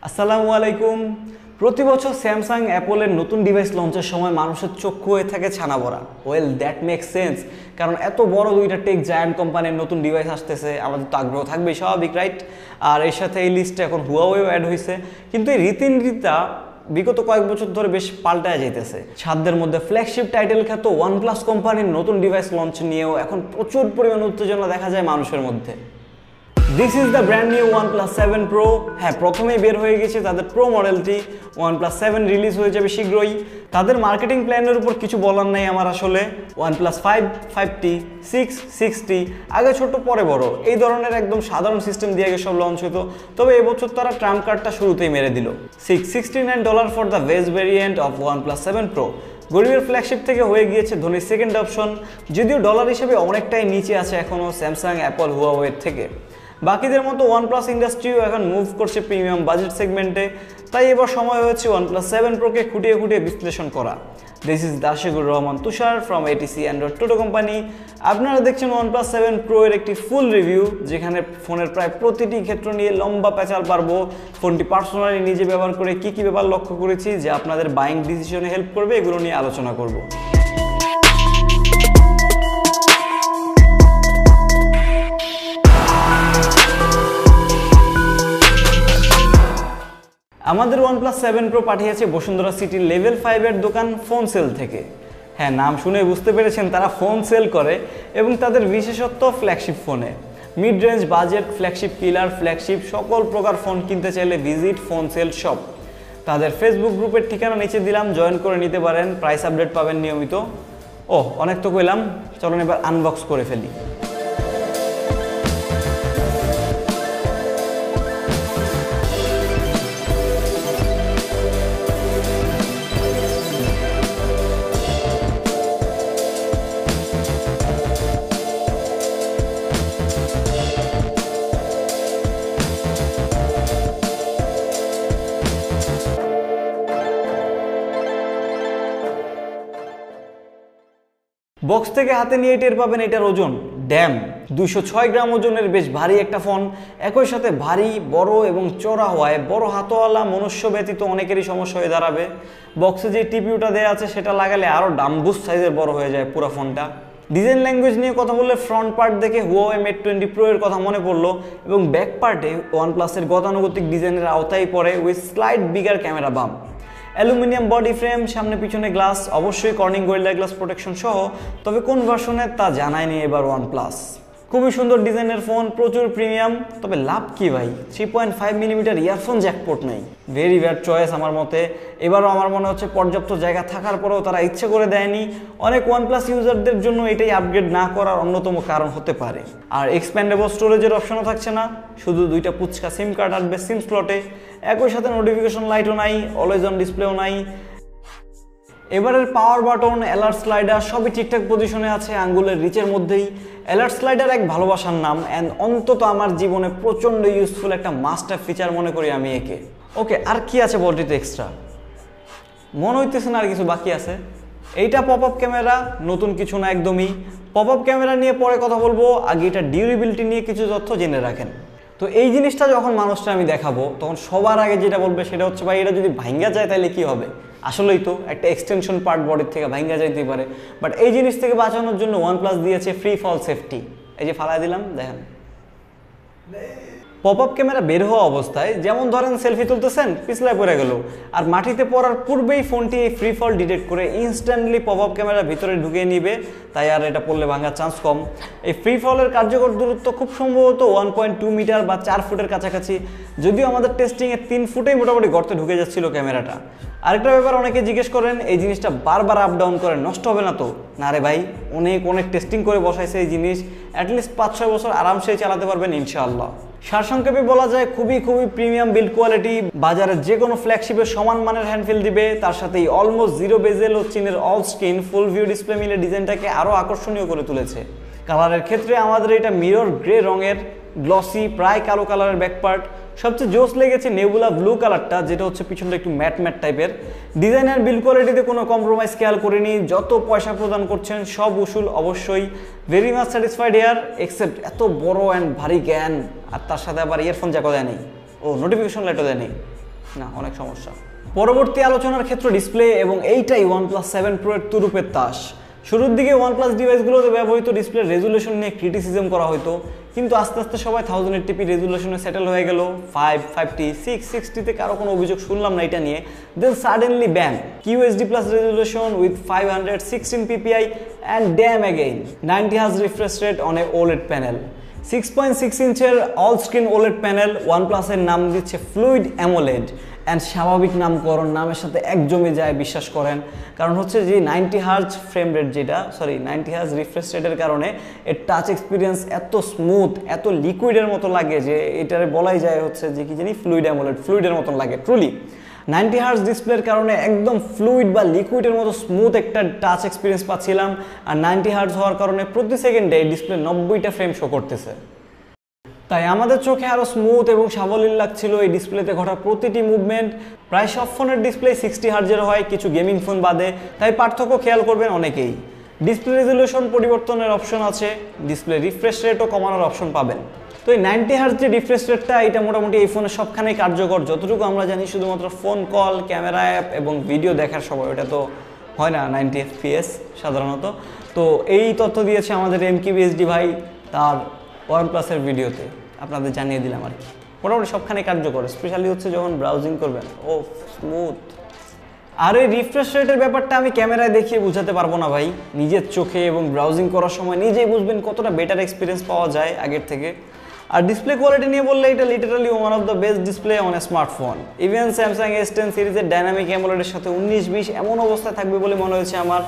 আসসালামু আলাইকুম। প্রতি বছর স্যামসাং অ্যাপলের নতুন ডিভাইস লঞ্চের সময় মানুষের চক্ষু হয়ে থাকে ছানা ভরা। ওয়েল দ্যাট মেক্স সেন্স, কারণ এত বড় দুইটা টেক জায়ান্ট কোম্পানির নতুন ডিভাইস আসতেছে, আমাদের তো আগ্রহ থাকবেই, স্বাভাবিক রাইট? আর এর সাথে এই লিস্টে এখন হুয়াওয়েও অ্যাড হয়েছে, কিন্তু এই রীতিনীতিটা বিগত কয়েক বছর ধরে বেশ পাল্টায় যাইতেছে। সাধ্যের মধ্যে ফ্ল্যাগশিপ টাইটেল খ্যাত ওয়ানপ্লাস কোম্পানির নতুন ডিভাইস লঞ্চ নিয়েও এখন প্রচুর পরিমাণ উত্তেজনা দেখা যায় মানুষের মধ্যে। This is the brand new OnePlus 7 Pro। হ্যাঁ, প্রথমেই বের হয়ে গেছে তাদের প্রো মডেলটি। OnePlus 7 রিলিজ হয়ে যাবে শীঘ্রই। তাদের মার্কেটিং প্ল্যানের উপর কিছু বলার নাই আমার আসলে। OnePlus 5, 5T, 6, 6T, আগে ছোট পরে বড়, এই ধরনের একদম সাধারণ সিস্টেম দিয়ে আগে সব লঞ্চ হতো। তবে এবছর তারা ট্রাম্প কার্ডটা শুরুতেই মেরে দিল। $669 for the base variant of OnePlus 7 Pro। গরিবের ফ্ল্যাগশিপ থেকে হয়ে গিয়েছে ধনীর সেকেন্ড অপশন, যদিও ডলার হিসেবে অনেকটাই নিচে আছে এখনও স্যামসাং, অ্যাপল, হুয়াওয়ের থেকে। বাকিদের মতো ওয়ানপ্লাস ইন্ডাস্ট্রিও এখন মুভ করছে প্রিমিয়াম বাজেট সেগমেন্টে, তাই এবার সময় হয়েছে OnePlus 7 Pro কে খুঁটিয়ে খুঁটিয়ে বিশ্লেষণ করা। This is Dashikur Rahman Tushar from ATC Android Toto company. আপনারা দেখছেন OnePlus 7 Pro এর একটি ফুল রিভিউ, যেখানে ফোনের প্রায় প্রতিটি ক্ষেত্র নিয়ে লম্বা প্যাচাল পারবো। ফোনটি পার্সোনালি নিজে ব্যবহার করে কী কী ব্যাপার লক্ষ্য করেছি যে আপনাদের বাইং ডিসিশনে হেল্প করবে, এগুলো নিয়ে আলোচনা করব। আমাদের OnePlus 7 Pro পাঠিয়েছে বসুন্ধরা সিটির লেভেল 5 এর দোকান ফোন সেল থেকে। হ্যাঁ, নাম শুনে বুঝতে পেরেছেন তারা ফোন সেল করে, এবং তাদের বিশেষত্ব ফ্ল্যাগশিপ ফোনে। Mid range budget, flagship killer, flagship সকল প্রকার ফোন কিনতে চাইলে ভিজিট ফোন সেল শপ। তাদের ফেসবুক গ্রুপের ঠিকানা নিচে দিলাম, জয়েন করে নিতে পারেন, প্রাইস আপডেট পাবেন নিয়মিত। অনেক তো কইলাম, চলুন এবার আনবক্স করে ফেলি। বক্স থেকে হাতে নিয়ে টের পাবেন এটার ওজন। ড্যাম, 206 গ্রাম ওজনের বেশ ভারী একটা ফোন। একই সাথে ভারী, বড় এবং চড়া হওয়ায় বড় হাতওয়ালা মনুষ্য ব্যতীত অনেকেরই সমস্যা হয়ে দাঁড়াবে। বক্সে যে টিপিউটা দেওয়া আছে সেটা লাগালে আরও ডাম্বুস সাইজের বড় হয়ে যায় পুরো ফোনটা। ডিজাইন ল্যাঙ্গুয়েজ নিয়ে কথা বললে ফ্রন্ট পার্ট দেখে হুয়াওয়ে Mate 20 Pro এর কথা মনে পড়লো, এবং ব্যাক পার্টে ওয়ানপ্লাসের গতানুগতিক ডিজাইনের আওতায় পড়ে উইথ স্লাইড বিগার ক্যামেরা বাম। অ্যালুমিনিয়াম বডি ফ্রেম, সামনে পিছনে গ্লাস, অবশ্যই কর্নিং গরিলা গ্লাস প্রোটেকশন সহ। তবে কোন ভার্সনের তা জানায়নি এবার OnePlus। খুবই সুন্দর ডিজাইনের ফোন, প্রচুর প্রিমিয়াম। তবে লাভ কি ভাই, 3.5mm ইয়ারফোন জ্যাকপোর্ট নেই। ভেরি ব্যাড চয়েস আমার মতে। এবারও আমার মনে হচ্ছে পর্যাপ্ত জায়গা থাকার পরেও তারা ইচ্ছে করে দেয়নি। অনেক OnePlus ইউজারদের জন্য এটাই আপগ্রেড না করার অন্যতম কারণ হতে পারে। আর এক্সপ্যান্ডেবল স্টোরেজের অপশনও থাকছে না, শুধু দুইটা পুচকা সিম কার্ড আসবে সিম স্লটে। একই সাথে নোটিফিকেশন লাইটও নাই, অলওয়েজ অন ডিসপ্লেও নাই। এবারের পাওয়ার বাটন, অ্যালার্ট স্লাইডার সবই ঠিকঠাক পজিশনে আছে, আঙ্গুলের রিচের মধ্যেই। অ্যালার্ট স্লাইডার এক ভালোবাসার নাম, অ্যান্ড অন্তত আমার জীবনে প্রচণ্ড ইউজফুল একটা মাস্টার ফিচার মনে করি আমি একে। আর কি আছে বডিতে এক্সট্রা? মনে হইতেছে না আর কিছু বাকি আছে। এইটা পপ আপ ক্যামেরা, নতুন কিছু না একদমই। পপ আপ ক্যামেরা নিয়ে পরে কথা বলবো, আগে এটা ডিউরেবিলিটি নিয়ে কিছু তথ্য জেনে রাখেন। তো এই জিনিসটা যখন মানুষটা আমি দেখাবো, তখন সবার আগে যেটা বলবে সেটা হচ্ছে, ভাই এটা যদি ভাঙ্গা যায় তাহলে কি হবে? আসলেই তো একটা এক্সটেনশন পার্ট বডির থেকে ভাঙ্গা যাইতে পারে, বাট এই জিনিস থেকে বাঁচানোর জন্য OnePlus দিয়েছে ফ্রি ফল সেফটি। এই যে ফালাই দিলাম, দেখেন। পপ আপ ক্যামেরা বের হওয়া অবস্থায়, যেমন ধরেন সেলফি তুলতেছেন, পিছলায় পড়ে গেল, আর মাটিতে পড়ার পূর্বেই ফোনটি এই ফ্রি ফল ডিটেক্ট করে ইনস্ট্যান্টলি পপ আপ ক্যামেরা ভিতরে ঢুকিয়ে নিবে, তাই আর এটা পড়লে ভাঙার চান্স কম। এই ফ্রি ফলের কার্যকর দূরত্ব খুব সম্ভবত 1.2 মিটার বা 4 ফুটের কাছাকাছি, যদিও আমাদের টেস্টিংয়ে 3 ফুটেই মোটামুটি গর্তে ঢুকে যাচ্ছিল ক্যামেরাটা। আরেকটা ব্যাপার, অনেকে জিজ্ঞেস করেন এই জিনিসটা বারবার আপ ডাউন করে নষ্ট হবে না তো? না রে ভাই, অনেক টেস্টিং করে বসাইছে এই জিনিস, অ্যাটলিস্ট 5-6 বছর আরামসে চালাতে পারবেন ইনশাআল্লাহ। সারসংক্ষেপে বলা যায় খুবই প্রিমিয়াম বিল্ড কোয়ালিটি, বাজারে যে কোনো ফ্ল্যাগশিপের সমান মানের হ্যান্ডফিল দিবে। তার সাথেই অলমোস্ট জিরো বেজেল ও চীনের অল স্ক্রিন ফুল ভিউ ডিসপ্লে মিলে ডিজাইনটাকে আরও আকর্ষণীয় করে তুলেছে। কালারের ক্ষেত্রে আমাদের এটা মিরর গ্রে রঙের গ্লসি প্রায় কালো কালারের ব্যাকপার্ট। সবচেয়ে জোস লেগেছে নেবুলা ব্লু কালারটা, যেটা হচ্ছে পিছনটা একটু ম্যাট টাইপের। ডিজাইন আর বিল্ড কোয়ালিটিতে কোনো কম্প্রোমাইজ খেয়াল করিনি, যত পয়সা প্রদান করছেন সব উসুল অবশ্যই। Very much satisfied here, except এত বড় অ্যান্ড ভারী জ্ঞান, আর তার সাথে আবার ইয়ারফোন জ্যাকও দেয় নেই, নোটিফিকেশন লাইটও দেয় নেই। না, অনেক সমস্যা। পরবর্তী আলোচনার ক্ষেত্র ডিসপ্লে, এবং এইটাই OnePlus 7 Pro এর তুরুপের তাস। শুরুর দিকে OnePlus ডিভাইসগুলোতে ব্যবহৃত ডিসপ্লে রেজুলেশন নিয়ে ক্রিটিসিজম করা হতো, কিন্তু আস্তে আস্তে সবাই 1080p রেজুলেশনে সেটেল হয়ে গেল। 550 660 তে কারো কোনো অভিযোগ শুনলাম না এটা নিয়ে। Then suddenly bam, QHD+ resolution with 516 ppi and damn again 90 Hz refresh rate on a OLED panel. 6.6 ইঞ্চের all screen OLED panel. OnePlus এর নাম দিচ্ছে ফ্লুইড অ্যামোলেড, অ্যান্ড স্বাভাবিক নামকরণ নামের সাথে এক জমে যায়, বিশ্বাস করেন। কারণ হচ্ছে যে 90 Hz frame rate, 90 Hz refresh রেটের কারণে এর টাচ এক্সপিরিয়েন্স এত স্মুথ, এত লিকুইডের মতো লাগে যে এটারে বলাই যায় হচ্ছে যে কি জানি ফ্লুইড অ্যামোলেড, ফ্লুইডের মতন লাগে ট্রুলি। 90 Hz ডিসপ্লের কারণে একদম ফ্লুইড বা লিকুইডের মতো স্মুথ একটা টাচ এক্সপিরিয়েন্স পাচ্ছিলাম। আর 90 Hz হওয়ার কারণে প্রতি সেকেন্ডে ডিসপ্লে 90টা ফ্রেম শো করতেছে। তাই আমাদের চোখে আরও স্মুথ এবং সাবলীল লাগছিল এই ডিসপ্লেতে ঘটা প্রতিটি মুভমেন্ট। প্রায় সব ফোনের ডিসপ্লে 60 Hz হয়, কিছু গেমিং ফোন বাদে, তাই পার্থক্য খেয়াল করবেন অনেকেই। ডিসপ্লে রেজুলেশন পরিবর্তনের অপশন আছে, ডিসপ্লে রিফ্রেশ রেটও কমানোর অপশন পাবেন। তো এই 90 Hz যে রিফ্রেশ রেটটা, এটা মোটামুটি এই ফোনের সবখানেই কার্যকর, যতটুকু আমরা জানি। শুধুমাত্র ফোন কল, ক্যামেরা অ্যাপ এবং ভিডিও দেখার সময় ওটা তো হয় না 90 FPS সাধারণত। তো এই তথ্য দিয়েছে আমাদের MKBHD ভাই তার OnePlus-এর ভিডিওতে, আপনাদের জানিয়ে দিলাম আর কি। মোটামুটি সবখানে কার্যকর, স্পেশালি হচ্ছে যখন ব্রাউজিং করবেন, ও স্মুথ। আর এই রিফ্রেশ রেটের ব্যাপারটা আমি ক্যামেরায় দেখিয়ে বোঝাতে পারবো না ভাই, নিজের চোখে এবং ব্রাউজিং করার সময় নিজেই বুঝবেন কতটা বেটার এক্সপিরিয়েন্স পাওয়া যায় আগের থেকে। আর ডিসপ্লে কোয়ালিটি নিয়ে বললে এটা literally one of the best display on a smartphone. Even Samsung S10 সিরিজের ডাইনামিক অ্যামোলেডের সাথে 19-20 এমন অবস্থায় থাকবে বলে মনে হয়েছে আমার।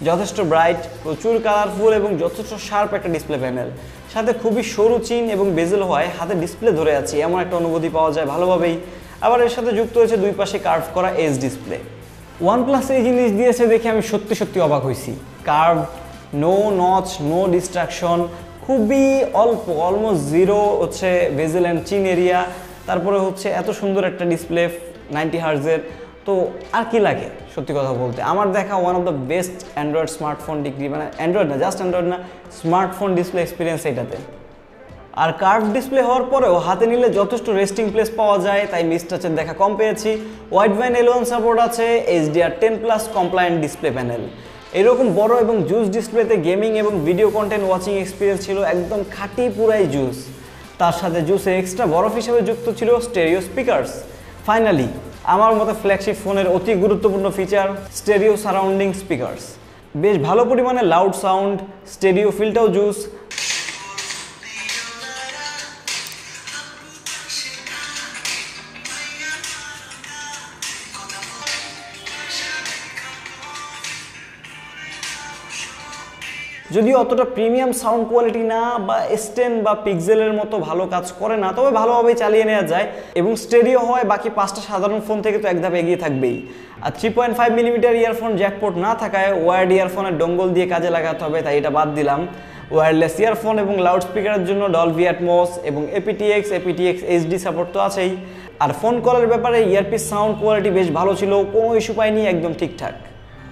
যথেষ্ট ব্রাইট, প্রচুর কালারফুল এবং যথেষ্ট শার্প একটা ডিসপ্লে প্যানেল, সাথে খুবই সরু চিন এবং বেজেল হওয়ায় হাতে ডিসপ্লে ধরে আছে এমন একটা অনুভূতি পাওয়া যায় ভালোভাবেই। আবার এর সাথে যুক্ত হয়েছে দুই পাশে কার্ভ করা এজ ডিসপ্লে। OnePlus এই জিনিস দিয়েছে দেখে আমি সত্যি সত্যি অবাক হয়েছি। Curve, no notch, no distraction, খুবই অল্প, অলমোস্ট জিরো হচ্ছে বেজেল অ্যান্ড চিন এরিয়া। তারপরে হচ্ছে এত সুন্দর একটা ডিসপ্লে 90 Hz-এর, তো আর কি লাগে সত্যি কথা বলতে। আমার দেখা one of the best Android smartphone degree, মানে অ্যান্ড্রয়েড না, জাস্ট অ্যান্ড্রয়েড না, স্মার্টফোন ডিসপ্লে এক্সপিরিয়েন্স এটাতে। আর কার্ভ ডিসপ্লে হওয়ার পরেও হাতে নিলে যথেষ্ট রেস্টিং প্লেস পাওয়া যায়, তাই মিস টাচের দেখা কম পেয়েছি। ওয়াইডব্যান্ড L1 সাপোর্ট আছে, HDR10+ কমপ্লায়েন্ট ডিসপ্লে প্যানেল। এরকম বড় এবং জুস ডিসপ্লেতে গেমিং এবং ভিডিও কন্টেন্ট ওয়াচিং এক্সপিরিয়েন্স ছিল একদম খাঁটি পুরাই জুস। তার সাথে জুসে এক্সট্রা বরফ হিসেবে যুক্ত ছিল স্টেরিও স্পিকার্স। ফাইনালি আমার মতো ফ্ল্যাগশিপ ফোনের অতি গুরুত্বপূর্ণ ফিচার, স্টেরিও সারাউন্ডিং স্পিকার্স। বেশ ভালো পরিমাণে লাউড সাউন্ড, স্টেরিও ফিলটাও জুস। যদিও অতটা প্রিমিয়াম সাউন্ড কোয়ালিটি না, বা S10 বা পিক্সেলের মতো ভালো কাজ করে না, তবে ভালোভাবেই চালিয়ে নেওয়া যায়। এবং স্টেরিও হয় বাকি 5টা সাধারণ ফোন থেকে তো এক ধাপ এগিয়ে থাকবেই। আর 3.5mm ইয়ারফোন জ্যাকপোর্ট না থাকায় ওয়ার্ড ইয়ারফোনের ডঙ্গল দিয়ে কাজে লাগাতে হবে, তাই এটা বাদ দিলাম। ওয়্যারলেস ইয়ারফোন এবং লাউড স্পিকারের জন্য ডলবি অ্যাটমস এবং aptX HD সাপোর্ট তো আছেই। আর ফোন কলের ব্যাপারে ইয়ারপিস সাউন্ড কোয়ালিটি বেশ ভালো ছিল, কোনো ইস্যু পাইনি, একদম ঠিকঠাক।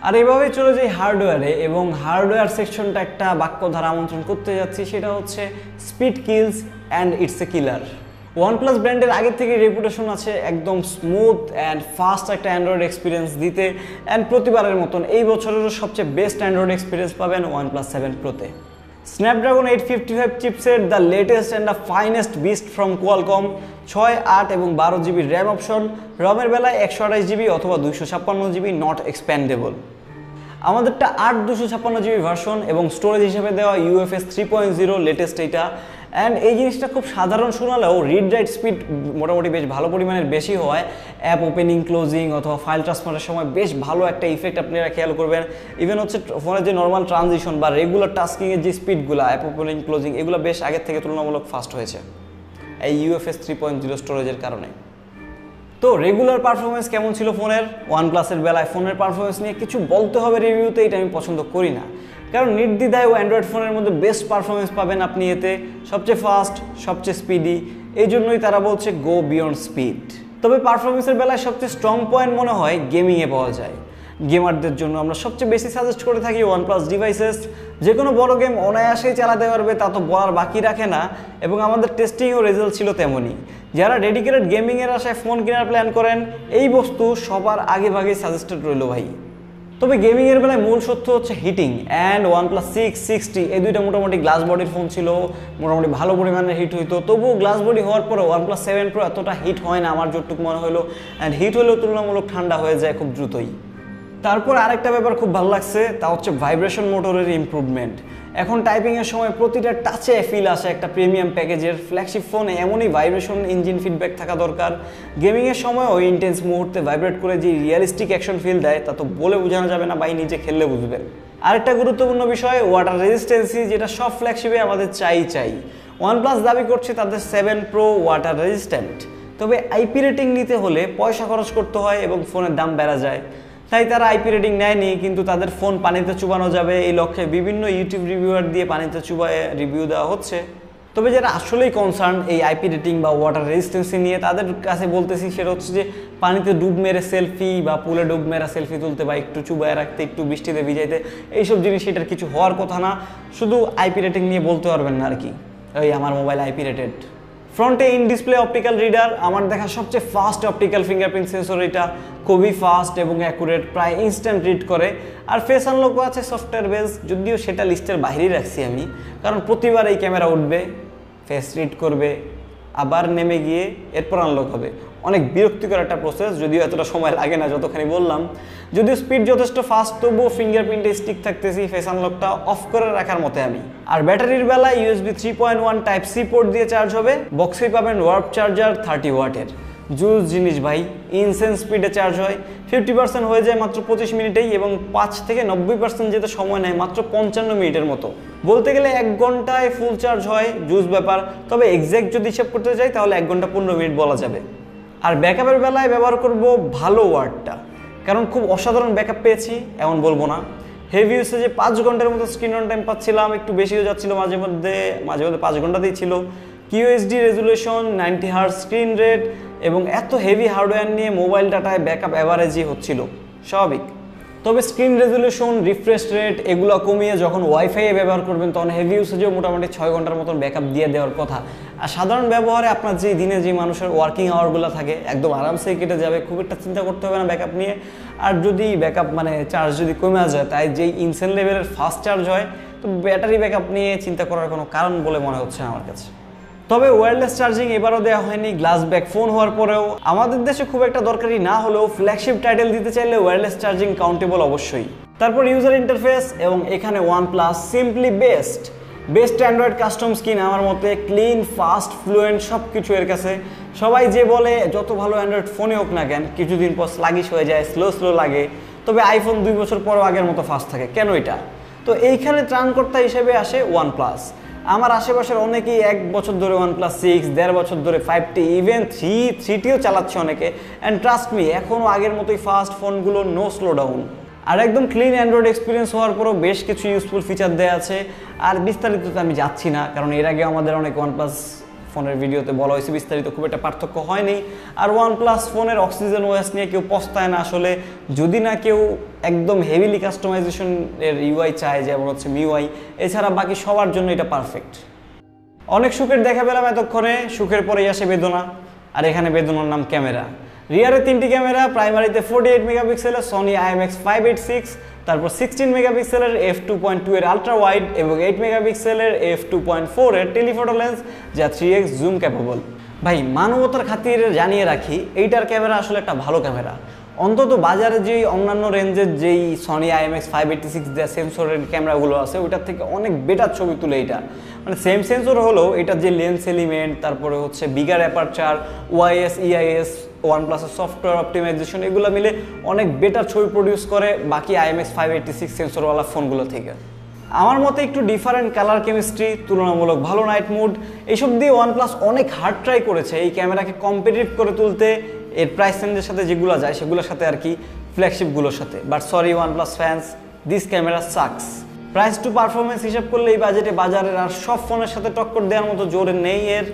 আর এভাবেই চলে যাই হার্ডওয়্যারে, এবং হার্ডওয়্যার সেকশনটা একটা বাক্য ধারা আমন্ত্রণ করতে যাচ্ছি, সেটা হচ্ছে speed kills and it's a killer. OnePlus ব্র্যান্ডের আগের থেকে রেপুটেশন আছে একদম স্মুথ অ্যান্ড ফাস্ট একটা অ্যান্ড্রয়েড এক্সপিরিয়েন্স দিতে, অ্যান্ড প্রতিবারের মতন এই বছরেরও সবচেয়ে বেস্ট অ্যান্ড্রয়েড এক্সপিরিয়েন্স পাবেন OnePlus 7 Pro-তে। Snapdragon 855 chipset, the latest and the finest beast from Qualcomm. 6, 8 এবং 12GB র্যাম অপশন, রমের বেলায় 128GB অথবা 256GB নট এক্সপ্যান্ডেবল। আমাদেরটা 8 256GB ভার্সন এবং স্টোরেজ হিসেবে দেওয়া UFS 3.0 লেটেস্ট এইটা। অ্যান্ড এই জিনিসটা খুব সাধারণ শোনালেও রিড রাইট স্পিড মোটামুটি বেশ ভালো পরিমাণের বেশি হয়। অ্যাপ ওপেনিং, ক্লোজিং অথবা ফাইল ট্রান্সফারের সময় বেশ ভালো একটা ইফেক্ট আপনারা খেয়াল করবেন। ইভেন হচ্ছে ফোনের যে নর্মাল ট্রানজিশন বা রেগুলার টাস্কিংয়ের যে স্পিডগুলো, অ্যাপ ওপেনিং, ক্লোজিং, এগুলো বেশ আগের থেকে তুলনামূলক ফাস্ট হয়েছে এই UFS 3.0 স্টোরেজের কারণে। তো রেগুলার পারফরমেন্স কেমন ছিল ফোনের? OnePlus-এর বেলায় ফোনের পারফরমেন্স নিয়ে কিছু বলতে হবে রিভিউতে, এটা আমি পছন্দ করি না, কারণ নির্দ্বিধায় ও অ্যান্ড্রয়েড ফোনের মধ্যে বেস্ট পারফরমেন্স পাবেন আপনি এতে, সবচেয়ে ফাস্ট, সবচেয়ে স্পিডি। এই জন্যই তারা বলছে গো বিয়ন্ড স্পিড। তবে পারফরমেন্সের বেলায় সবচেয়ে স্ট্রং পয়েন্ট মনে হয় গেমিংয়ে পাওয়া যায়। গেমারদের জন্য আমরা সবচেয়ে বেশি সাজেস্ট করে থাকি OnePlus ডিভাইসেস, যে কোনো বড় গেম অনায়াসেই চালাতে পারবে তা তো বলার বাকি রাখে না, এবং আমাদের টেস্টিংও রেজাল্ট ছিল তেমনই। যারা ডেডিকেটেড গেমিংয়ের আশায় ফোন কেনার প্ল্যান করেন, এই বস্তু সবার আগে ভাগেই সাজেস্টেড রইল ভাই। তবে গেমিংয়ের বেলায় মূল সত্য হচ্ছে হিটিং, অ্যান্ড OnePlus 660 এই দুইটা মোটামুটি গ্লাস বডির ফোন ছিল, মোটামুটি ভালো পরিমাণে হিট হইতো। তবুও গ্লাস বডি হওয়ার পরে OnePlus 7 Pro এতটা হিট হয় না আমার যতটুকু মনে হলো, অ্যান্ড হিট হলেও তুলনামূলক ঠান্ডা হয়ে যায় খুব দ্রুতই। তারপর আরেকটা ব্যাপার খুব ভালো লাগছে, তা হচ্ছে ভাইব্রেশন মোটরের ইমপ্রুভমেন্ট। এখন টাইপিংয়ের সময় প্রতিটা টাচে ফিল আসে একটা প্রিমিয়াম প্যাকেজের। ফ্ল্যাগশিপ ফোনে এমনই ভাইব্রেশন ইঞ্জিন ফিডব্যাক থাকা দরকার। গেমিংয়ের সময় ওই ইন্টেন্স মুহূর্তে ভাইব্রেট করে যে রিয়েলিস্টিক অ্যাকশন ফিল দেয় তা তো বলে বোঝানো যাবে না ভাই, নিজে খেললে বুঝবেন। আরেকটা গুরুত্বপূর্ণ বিষয় ওয়াটার রেজিস্ট্যান্সি, যেটা সব ফ্ল্যাগশিপে আমাদের চাই। OnePlus দাবি করছে তাদের 7 Pro ওয়াটার রেজিস্ট্যান্ট, তবে আইপি রেটিং নিতে হলে পয়সা খরচ করতে হয় এবং ফোনের দাম বেড়ে যায়, তাই তারা আইপি রেটিং নেয়নি। কিন্তু তাদের ফোন পানিতে চুবানো যাবে এই লক্ষ্যে বিভিন্ন ইউটিউব রিভিউয়ার দিয়ে পানিতে চুবায়ে রিভিউ দেওয়া হচ্ছে। তবে যারা আসলেই কনসার্ন এই আইপি রেটিং বা ওয়াটার রেজিস্ট্যান্সি নিয়ে, তাদের কাছে বলতেছি সেটা হচ্ছে যে পানিতে ডুব মেরে সেলফি বা পুলে ডুব মেরা সেলফি তুলতে বা একটু চুবায় রাখতে, একটু বৃষ্টিতে ভিজাইতে, এইসব জিনিস এটার কিছু হওয়ার কথা না। শুধু আইপি রেটিং নিয়ে বলতে পারবেন না আর কি, ওই আমার মোবাইল আইপি রেটেড। ফ্রন্টে ইন ডিসপ্লে অপটিক্যাল রিডার, আমার দেখা সবচেয়ে ফাস্ট অপটিক্যাল ফিঙ্গারপ্রিন্ট সেন্সর, এটা খুবই ফাস্ট এবং অ্যাকুরেট, প্রায় ইনস্ট্যান্ট রিড করে। আর ফেস আনলকও আছে সফটওয়্যার বেস, যদিও সেটা লিস্টের বাইরেই রাখছি আমি, কারণ প্রতিবার এই ক্যামেরা উঠবে, ফেস রিড করবে, আবার নেমে গিয়ে এরপর আনলক হবে। অনেক বিরক্তিকর একটা প্রসেস, যদিও এতটা সময় লাগে না যতখানি বললাম। যদিও স্পিড যথেষ্ট ফাস্ট, তবুও ফিঙ্গারপ্রিন্টে স্টিক থাকতেছি, ফেস আনলকটা অফ করে রাখার মতে আমি। আর ব্যাটারির বেলায় USB 3.1 Type-C পোর্ট দিয়ে চার্জ হবে। বক্সেই পাবেন ওয়ার্প চার্জার 30 ওয়াটের। জুস জিনিস ভাই, ইনসেন্স স্পিডে চার্জ হয়, 50% হয়ে যায় মাত্র 25 মিনিটেই, এবং 5 থেকে 90% যেতে সময় নেয় মাত্র 55 মিনিটের মতো। বলতে গেলে 1 ঘন্টায় ফুল চার্জ হয়, জুস ব্যাপার। তবে এক্স্যাক্ট যদি হিসাব করতে চাই তাহলে 1 ঘন্টা 15 মিনিট বলা যাবে। আর ব্যাকআপের বেলায় ব্যবহার করব ভালো ওয়ার্ডটা, কারণ খুব অসাধারণ ব্যাকআপ পেয়েছি এমন বলবো না। হেভি ইউসেজে 5 ঘন্টার মতো স্ক্রিন অন টাইম পাচ্ছিলাম, একটু বেশিও যাচ্ছিল মাঝে মধ্যে 5 ঘন্টাতেই ছিল। QHD resolution, 90 hertz screen rate, এবং এত হেভি হার্ডওয়্যার নিয়ে মোবাইল ডাটায় ব্যাকআপ অ্যাভারেজই হচ্ছিল, স্বাভাবিক। তবে স্ক্রিন রেজুলেশন, রিফ্রেশ রেট এগুলো কমিয়ে যখন ওয়াইফাইয়ে ব্যবহার করবেন তখন হেভি ইউসেজেও মোটামুটি 6 ঘন্টার মতন ব্যাকআপ দিয়ে দেওয়ার কথা। আর সাধারণ ব্যবহারে আপনার যে দিনে যে মানুষের ওয়ার্কিং আওয়ারগুলো থাকে একদম আরামসেই কেটে যাবে, খুব একটা চিন্তা করতে হবে না ব্যাকআপ নিয়ে। আর যদি ব্যাকআপ চার্জ যদি কমে যায়, তাই যেই ইনসেন লেভেলের ফাস্ট চার্জ হয়, তো ব্যাটারি ব্যাকআপ নিয়ে চিন্তা করার কোনো কারণ বলে মনে হচ্ছে না আমার কাছে। তবে ওয়্যারলেস চার্জিং এবারও দেওয়া হয়নি, গ্লাস ব্যাক ফোন হওয়ার পরেও। আমাদের দেশে খুব একটা দরকারি না হলেও ফ্ল্যাগশিপ টাইটেল দিতে চাইলে ওয়্যারলেস চার্জিং কাউন্টেবল অবশ্যই। তারপর ইউজার ইন্টারফেস, এবং এখানে OnePlus simply best Android custom skin আমার মতে, ক্লিন, ফাস্ট, ফ্লুয়েন্ট সব কিছু এর কাছে। সবাই যে বলে যত ভালো অ্যান্ড্রয়েড ফোনে হোক না কেন, কিছুদিন পর স্লাগিশ হয়ে যায়, স্লো লাগে। তবে আইফোন 2 বছর পরও আগের মতো ফাস্ট থাকে, কেন এটা? তো এইখানে ত্রাণকর্তা হিসেবে আসে OnePlus। আমার আশেপাশের অনেকেই 1 বছর ধরে OnePlus 6, 1.5 বছর ধরে 5T, ইভেন 3Tও চালাচ্ছে অনেকে। অ্যান্ড ট্রাস্ট মি, এখনও আগের মতোই ফাস্ট ফোনগুলো, নো স্লো ডাউন। আর একদম ক্লিন অ্যান্ড্রয়েড এক্সপিরিয়েন্স হওয়ার পরও বেশ কিছু ইউজফুল ফিচার দেওয়া আছে। আর বিস্তারিততে আমি যাচ্ছি না, কারণ এর আগে আমাদের অনেক OnePlus ফোনের ভিডিওতে বলা হয়েছে, বিস্তারিত খুব একটা পার্থক্য হয়নি। আর OnePlus ফোনের অক্সিজেন ওএস নিয়ে কেউ পস্তায় না আসলে, যদি না কেউ একদম হেভিলি কাস্টমাইজেশন এর UI চায়, যেমন হচ্ছে MIUI। এছাড়া বাকি সবার জন্য এটা পারফেক্ট। অনেক সুখের দেখা পেলাম এতক্ষণে, সুখের পরেই আসে বেদনা। আর এখানে বেদনার নাম ক্যামেরা। রিয়ারে 3টি ক্যামেরা, প্রাইমারিতে 48 মেগাপিক্সেলের Sony IMX586, তারপর 16 মেগাপিক্সেলের f2.2 এর আলট্রা ওয়াইড, এবং 8 মেগাপিক্সেলের f2.4 এর টেলিফটো লেন্স, যা 3x জুম ক্যাপেবল। ভাই মানবতার খাতিরে জানিয়ে রাখি, এইটার ক্যামেরা আসলে একটা ভালো ক্যামেরা। অন্তত বাজারে যেই অন্যান্য রেঞ্জের যেই Sony IMX586 দেওয়া সেন্সরের ক্যামেরাগুলো আছে, ওইটার থেকে অনেক বেটার ছবি তুলে এটা। সেম সেন্সর হলেও এটার যে লেন্স এলিমেন্ট, তারপরে হচ্ছে বিগার অ্যাপারচার, OIS, EIS, OnePlus-এর সফটওয়্যার অপটিমাইজেশন, এগুলো মিলে অনেক বেটার ছবি প্রডিউস করে বাকি IMX586 সেন্সরওয়ালা ফোনগুলো থেকে। আমার মতে একটু ডিফারেন্ট কালার কেমিস্ট্রি, তুলনামূলক ভালো নাইট মুড, এইসব দিয়ে OnePlus অনেক হার্ড ট্রাই করেছে এই ক্যামেরাকে কম্পিটিটিভ করে তুলতে, এর প্রাইস রেঞ্জের সাথে যেগুলো যায় সেগুলোর সাথে আর কি, ফ্ল্যাগশিপগুলোর সাথে। But sorry OnePlus fans, this camera sucks. Price to performance হিসাব করলে এই বাজেটে বাজারের আর সব ফোনের সাথে টক্কর দেওয়ার মতো জোরে নেই এর।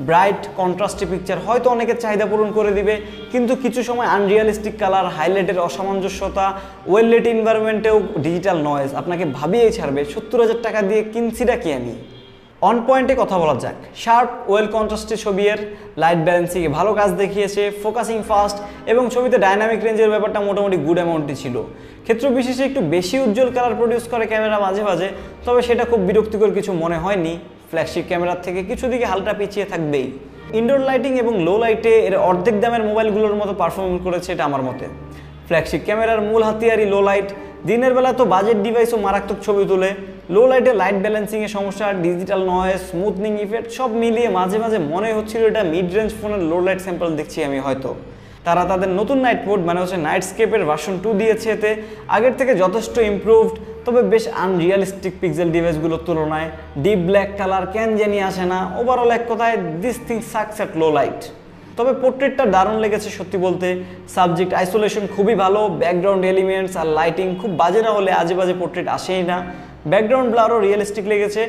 ব্রাইট কন্ট্রাস্টি পিকচার হয়তো অনেকের চাহিদা পূরণ করে দিবে, কিন্তু কিছু সময় আনরিয়ালিস্টিক কালার, হাইলাইটের অসামঞ্জস্যতা, ওয়েল লেট এনভায়রনমেন্টেও ডিজিটাল নয়েজ আপনাকে ভাবিয়েই ছাড়বে 70,000 টাকা দিয়ে কিনছিটা কি আমি। অন পয়েন্টে কথা বলা যাক, শার্প ওয়েল কন্ট্রাস্টে ছবি, এর লাইট ব্যালেন্সিংয়ে ভালো কাজ দেখিয়েছে, ফোকাসিং ফাস্ট এবং ছবিতে ডাইনামিক রেঞ্জের ব্যাপারটা মোটামুটি গুড অ্যামাউন্টই ছিল। ক্ষেত্র বিশেষে একটু বেশি উজ্জ্বল কালার প্রডিউস করে ক্যামেরা মাঝে মাঝে, তবে সেটা খুব বিরক্তিকর কিছু মনে হয়নি। ফ্ল্যাগশিপ ক্যামেরার থেকে কিছু দিকে হালকা পিছিয়ে থাকবেই। ইনডোর লাইটিং এবং লো লাইটে এর অর্ধেক দামের মোবাইলগুলোর মতো পারফর্ম করেছে এটা আমার মতে। ফ্ল্যাগশিপ ক্যামেরার মূল হাতিয়ারই লো লাইট, দিনের বেলা তো বাজেট ডিভাইসও মারাত্মক ছবি তোলে। লো লাইটে লাইট ব্যালেন্সিংয়ের সমস্যা, ডিজিটাল নয়েজ, স্মুথনিং ইফেক্ট সব মিলিয়ে মাঝে মাঝে মনে হচ্ছিল এটা মিড রেঞ্জ ফোনের লো লাইট স্যাম্পল দেখছি আমি হয়তো। তারা তাদের নতুন নাইট মোড মানে হচ্ছে নাইটস্কেপের ভার্সন 2 দিয়েছে, এতে আগের থেকে যথেষ্ট ইমপ্রুভড, তবে বেশ আনরিয়ালিস্টিক পিক্সেল ডিভাইসগুলোর তুলনায়। ডিপ ব্ল্যাক কালার কেন জানি আসে না। ওভারঅল এক কথায় this thing sucks at low light. তবে পোর্ট্রেটটা দারুণ লেগেছে সত্যি বলতে। সাবজেক্ট আইসোলেশন খুবই ভালো, ব্যাকগ্রাউন্ড এলিমেন্টস আর লাইটিং খুব বাজে না হলে আজে বাজে পোর্ট্রেট আসেই না। ব্যাকগ্রাউন্ড ব্লারও রিয়েলিস্টিক লেগেছে।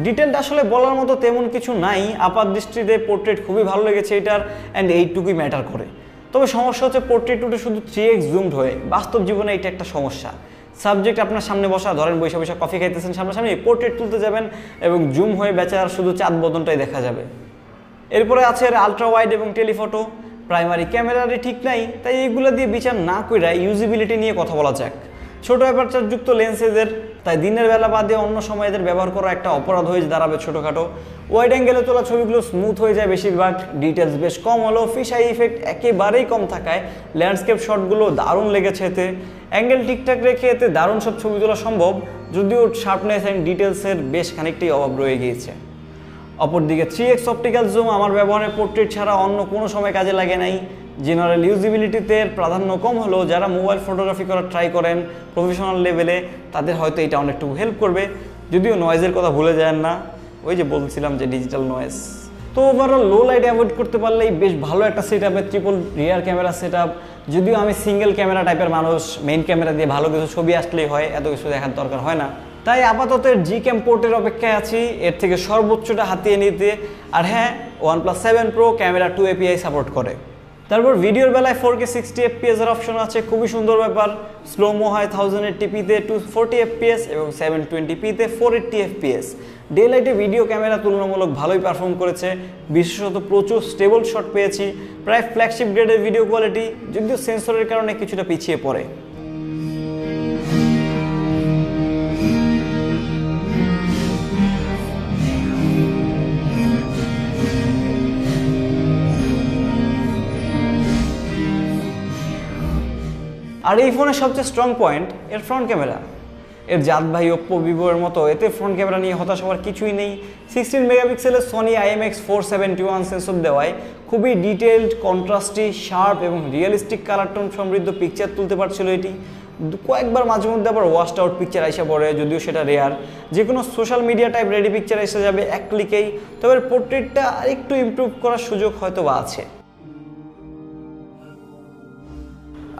ডিটেলটা আসলে বলার মতো তেমন কিছু নাই, আপাত দৃষ্টিতে পোর্ট্রেট খুবই ভালো লেগেছে এটার, অ্যান্ড এইটুকুই ম্যাটার করে। তবে সমস্যা হচ্ছে পোর্ট্রেট উঠে শুধু 3x জুমড হয়ে, বাস্তব জীবনে এটা একটা সমস্যা। সাবজেক্ট আপনার সামনে বসা, ধরেন বৈশা বৈশা কফি খাইতেছেন সামনাসামনি, পোর্ট্রেট তুলতে যাবেন এবং জুম হয়ে বেচার শুধু চাঁদ বদনটাই দেখা যাবে। এরপরে আছে আলট্রা ওয়াইড এবং টেলিফটো। প্রাইমারি ক্যামেরারই ঠিক নাই, তাই এইগুলো দিয়ে বিচার না কইরা ইউজিবিলিটি নিয়ে কথা বলা যাক। ছোট অ্যাপারচার যুক্ত লেন্স এদের, তাই দিনের বেলা বাদে অন্য সময় এদের ব্যবহার করা একটা অপরাধ হয়ে দাঁড়াবে ছোটোখাটো। ওয়াইড অ্যাঙ্গেলে তোলা ছবিগুলো স্মুথ হয়ে যায় বেশিরভাগ, ডিটেলস বেশ কম হলেও ফিশ আই ইফেক্ট একেবারেই কম থাকায় ল্যান্ডস্কেপ শটগুলো দারুণ লেগেছে এতে। অ্যাঙ্গেল ঠিকঠাক রেখে এতে দারুণ সব ছবি তোলা সম্ভব, যদিও শার্পনেস অ্যান্ড ডিটেলসের বেশ খানিকটাই অভাব রয়ে গিয়েছে। অপরদিকে 3x অপটিক্যাল জুম আমার ব্যবহারের পোর্ট্রেট ছাড়া অন্য কোনো সময় কাজে লাগে নাই। জেনারেল ইউজিবিলিটিতে প্রাধান্য কম হলেও যারা মোবাইল ফটোগ্রাফি করার ট্রাই করেন প্রফেশনাল লেভেলে, তাদের হয়তো এটা অনেকটুকু হেল্প করবে। যদিও নয়েজের কথা ভুলে যায় না, ওই যে বলছিলাম যে ডিজিটাল নয়েজ। তো ওভারঅল লো লাইট অ্যাভয়েড করতে পারলেই বেশ ভালো একটা সেট আপের triple rear camera set up. যদিও আমি সিঙ্গেল ক্যামেরা টাইপের মানুষ, মেইন ক্যামেরা দিয়ে ভালো কিছু ছবি আসলেই হয়, এত কিছু দেখার দরকার হয় না। তাই আপাতত Gcam পোর্টের অপেক্ষায় আছি, এর থেকে সর্বোচ্চটা হাতিয়ে নিতে। আর হ্যাঁ, OnePlus 7 Pro camera 2 API support করে। তারপর ভিডিওর বেলায় 4K 60 FPS এর অপশন আছে, খুবই সুন্দর ব্যাপার। স্লোমো হয় 1080pতে 240 FPS এবং 720pতে 480 FPS। ডে লাইটে ভিডিও ক্যামেরা তুলনামূলক ভালোই পারফর্ম করেছে, বিশেষত প্রচুর স্টেবল শট পেয়েছি, প্রায় ফ্ল্যাগশিপ গ্রেডের ভিডিও কোয়ালিটি, যদিও সেন্সরের কারণে কিছুটা পিছিয়ে পড়ে। আর এই ফোনের সবচেয়ে স্ট্রং পয়েন্ট এর ফ্রন্ট ক্যামেরা। এর জাত ভাই ওপ্পো, ভিভো এর মতো এতে ফ্রন্ট ক্যামেরা নিয়ে হতাশ হওয়ার কিছুই নেই। 16 মেগাপিক্সেলের সোনি IMX471 সেন্সর দেওয়ায় খুবই ডিটেলড, কন্ট্রাস্টি, শার্প এবং রিয়েলিস্টিক কালার টোন সমৃদ্ধ পিকচার তুলতে পারছিল এটি। কয়েকবার মাঝে মধ্যে আবার ওয়াশড আউট পিকচার এসে পড়ে, যদিও সেটা রেয়ার। যে কোনো social media type ready picture এসে যাবে এক ক্লিকেই, তবে পোর্ট্রেটটা আরেকটু ইমপ্রুভ করার সুযোগ হয়তো বা আছে।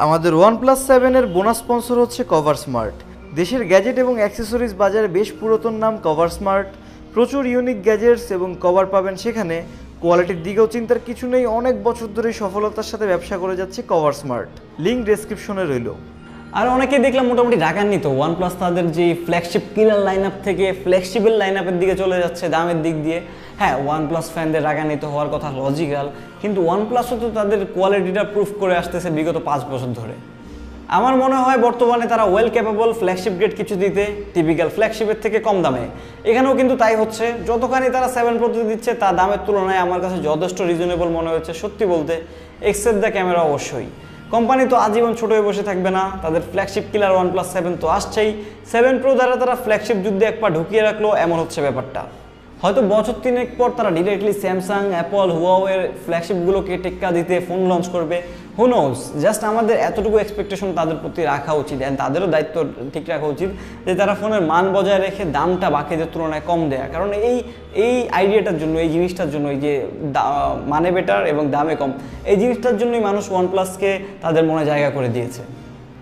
আমাদের OnePlus 7 এর বোনাস স্পন্সর হচ্ছে কভার স্মার্ট। দেশের গ্যাজেট এবং অ্যাক্সেসরিজ বাজারে বেশ পুরাতন নাম কভার স্মার্ট। প্রচুর ইউনিক গ্যাজেটস এবং কভার পাবেন সেখানে। কোয়ালিটির দিকেও চিন্তার কিছু নেই, অনেক বছর ধরে সফলতার সাথে ব্যবসা করে যাচ্ছে কভার স্মার্ট। লিঙ্ক ডেসক্রিপশনে রইল। আর অনেকেই দেখলাম মোটামুটি রাগান্বিত, OnePlus তাদের যে ফ্ল্যাগশিপ কিলার লাইন আপ থেকে ফ্ল্যাগশিপের লাইন আপের দিকে চলে যাচ্ছে দামের দিক দিয়ে। হ্যাঁ, OnePlus ফ্যানদের রাগান্বিত হওয়ার কথা লজিক্যাল, কিন্তু OnePlusও তো তাদের কোয়ালিটিটা প্রুফ করে আসতেছে বিগত 5 বছর ধরে। আমার মনে হয় বর্তমানে তারা ওয়েল ক্যাপেবল ফ্ল্যাগশিপ গ্রেড কিছু দিতে, টিপিক্যাল ফ্ল্যাগশিপের থেকে কম দামে। এখানেও কিন্তু তাই হচ্ছে, যতখানি তারা 7 Pro দিচ্ছে তা দামের তুলনায় আমার কাছে যথেষ্ট রিজনেবল মনে হচ্ছে সত্যি বলতে, এক্সেপ্ট দ্য ক্যামেরা অবশ্যই। কোম্পানি তো আজীবন ছোট হয়ে বসে থাকবে না, তাদের ফ্ল্যাগশিপ কিলার OnePlus 7 তো আসছেই। 7 Pro দ্বারা তারা ফ্ল্যাগশিপ যুদ্ধে এক পা ঢুকিয়ে রাখলো, এমন হচ্ছে ব্যাপারটা। হয়তো বছর 3 পর তারা ডিরেক্টলি স্যামসাং, অ্যাপল, হুয়াওয়ের ফ্ল্যাগশিপগুলোকে টেক্কা দিতে ফোন লঞ্চ করবে, হু নোজ। জাস্ট আমাদের এতটুকু এক্সপেকটেশন তাদের প্রতি রাখা উচিত, অ্যান্ড তাদেরও দায়িত্ব ঠিক রাখা উচিত যে তারা ফোনের মান বজায় রেখে দামটা বাকিদের তুলনায় কম দেয়া। কারণ এই আইডিয়াটার জন্য, এই জিনিসটার জন্য, এই যে মানে বেটার এবং দামে কম, এই জিনিসটার জন্যই মানুষ OnePlusকে তাদের মনে জায়গা করে দিয়েছে।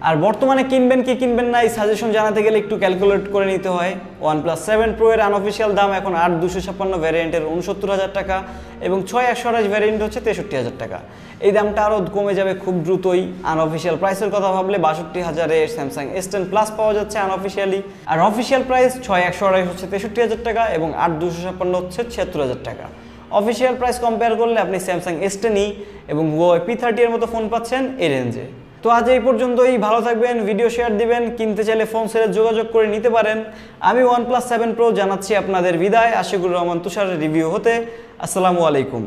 আর বর্তমানে কিনবেন কি কিনবেন না এই সাজেশন জানাতে গেলে একটু ক্যালকুলেট করে নিতে হয়। OnePlus 7 Pro এর আনঅফিসিয়াল দাম এখন 8/256 ভ্যারিয়েন্টের 69,000 টাকা এবং 6/128 ভ্যারিয়েন্ট হচ্ছে 63,000 টাকা। এই দামটা আরও কমে যাবে খুব দ্রুতই। আনঅফিসিয়াল প্রাইসের কথা ভাবলে 62,000-এ স্যামসাং S10 প্লাস পাওয়া যাচ্ছে আনঅফিসিয়ালি, আর অফিসিয়াল প্রাইস 6/128 হচ্ছে 63,000 টাকা এবং 8/256 হচ্ছে 76,000 টাকা। অফিসিয়াল প্রাইস কম্পেয়ার করলে আপনি স্যামসাং S10 এবং Huawei P30 এর মতো ফোন পাচ্ছেন এই রেঞ্জে। তো আজ এই পর্যন্তই, ভালো থাকবেন, ভিডিও শেয়ার দিবেন, কিনতে চাইলে ফোন সেলে যোগাযোগ করে নিতে পারেন। আমি OnePlus 7 Pro জানাচ্ছি আপনাদের বিদায়। আশিকুর রহমান তুষারের রিভিউ হতে। আসসালামু আলাইকুম।